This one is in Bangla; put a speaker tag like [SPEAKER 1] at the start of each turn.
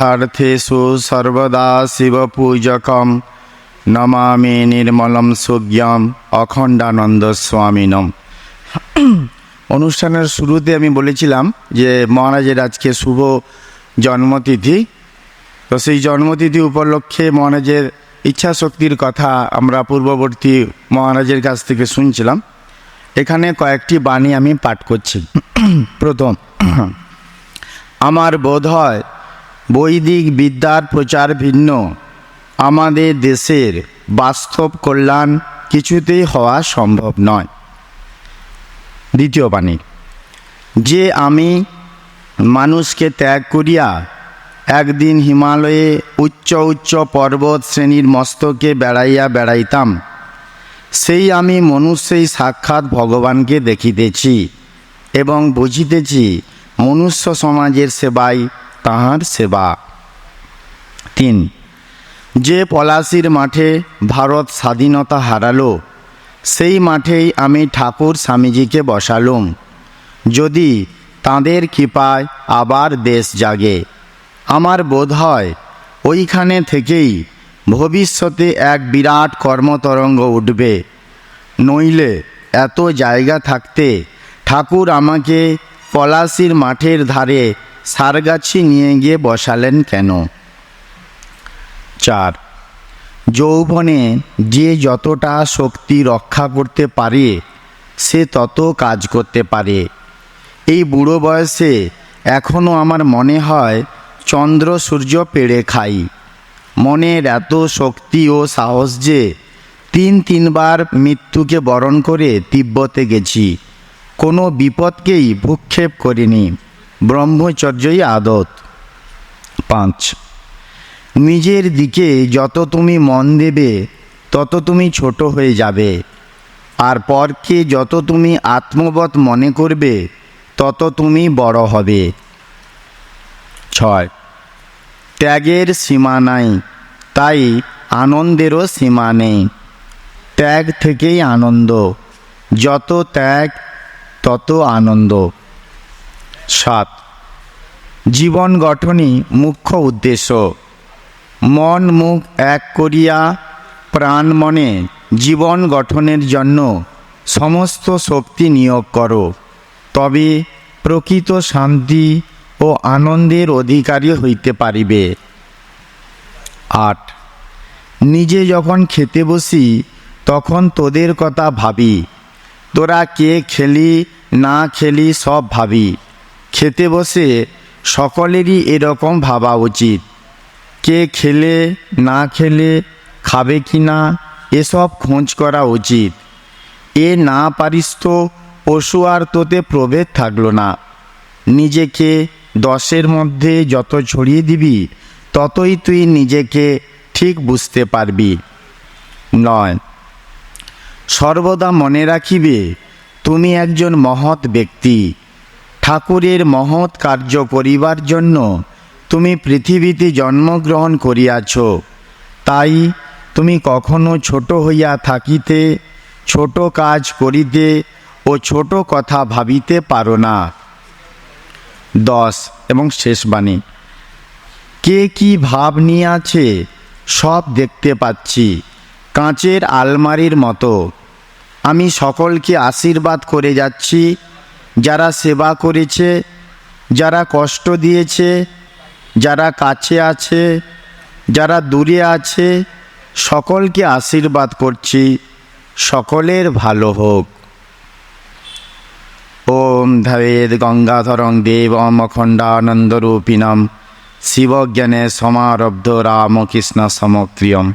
[SPEAKER 1] অর্থেষু সর্বদা শিবপূজকম নমামি নির্মলম সুজ্ঞম অখণ্ডানন্দ স্বামীনম। অনুষ্ঠানের শুরুতে আমি বলেছিলাম যে মহারাজের আজকে শুভ জন্মতিথি। তো সেই জন্মতিথি উপলক্ষে মহারাজের ইচ্ছা শক্তির কথা আমরা পূর্ববর্তী মহারাজের কাছ থেকে শুনছিলাম। এখানে কয়েকটি বাণী আমি পাঠ করছি। প্রথম, আমার বোধ হয় বৈদিক বিদ্যার প্রচার ভিন্ন আমাদের দেশের বাস্তব কল্যাণ কিছুতেই হওয়া সম্ভব নয়। দ্বিতীয় বাণী, যে আমি মানুষকে ত্যাগ করিয়া একদিন হিমালয়ে উচ্চ উচ্চ পর্বত শ্রেণীর মস্তকে বেড়াইতাম, সেই আমি মনুষ্যই সাক্ষাৎ ভগবানকে দেখিতেছি এবং বুঝিতেছি মনুষ্য সমাজের সেবাই তাহার সেবা। 3, যে পলাশির মাঠে ভারত স্বাধীনতা হারালো, সেই মাঠেই আমি ঠাকুর স্বামীজিকে বসালুম, যদি তাঁদের কৃপায় আবার দেশ জাগে। আমার বোধ হয় ওইখানে থেকেই ভবিষ্যতে এক বিরাট কর্মতরঙ্গ উঠবে, নইলে এত জায়গা থাকতে ঠাকুর আমাকে পলাশির মাঠের ধারে সারগাছি নিয়ে গিয়ে বসালেন কেন? 4, যৌবনে যে যতটা শক্তি রক্ষা করতে পারে সে তত কাজ করতে পারে। এই বুড়ো বয়সে এখনও আমার মনে হয় চন্দ্র সূর্য পেড়ে খাই। মনের এত শক্তি ও সাহস যে 3বার মৃত্যুকে বরণ করে তিব্বতে গেছি, কোনো বিপদকেই ভূক্ষেপ করিনি। ব্রহ্মচর্যই আদত। 5, নিজের দিকে যত তুমি মন দেবে তত তুমি ছোট হয়ে যাবে, আর পরকে যত তুমি আত্মবৎ মনে করবে তত তুমি বড় হবে। 6, ত্যাগের সীমা নাই, তাই আনন্দেরও সীমা নেই। ত্যাগ থেকেই আনন্দ, যত ত্যাগ তত আনন্দ। 7, জীবন গঠনই মুখ্য উদ্দেশ্য। মন মুখ এক করিয়া প্রাণ মনে জীবন গঠনের জন্য সমস্ত শক্তি নিয়োগ করো, তবে প্রকৃত শান্তি ও আনন্দের অধিকারী হইতে পারিবে। 8, নিজে যখন খেতে বসি তখন তোদের কথা ভাবি, তোরা কে খেলি না খেলি সব ভাবি। খেতে বসে সকলেরই এরকম ভাবা উচিত, কে খেলে না খেলে খাবে কি না এসব খোঁজ করা উচিত। এ না পারিস তো পশু আর তোতে প্রভেদ থাকলো না। নিজেকে 10-এর মধ্যে যত ছড়িয়ে দিবি ততই তুই নিজেকে ঠিক বুঝতে পারবি। 9, সর্বদা মনে রাখিবে তুমি একজন মহৎ ব্যক্তি। ঠাকুরের মহৎ কার্য করিবার জন্য তুমি পৃথিবীতে জন্মগ্রহণ করিয়াছ, তাই তুমি কখনো ছোট হইয়া থাকিতে, ছোট কাজ করিতে ও ছোট কথা ভাবিতে পারো না। 10 এবং শেষ বাণী, কে কি ভাব নিয়ে আছে সব দেখতে পাচ্ছি, কাঁচের আলমারির মতো। আমি সকলকে আশীর্বাদ করে যাচ্ছি, যারা সেবা করেছে, যারা কষ্ট দিয়েছে, যারা কাছে আছে, যারা দূরে আছে, সকলকে আশীর্বাদ করছি, সকলের ভালো হোক। ওম ধ্যায়েদ গঙ্গাধরং দেবম অখণ্ডানন্দরূপিণম শিবজ্ঞানে সমারব্ধ রামকৃষ্ণ সমক্রিয়ম।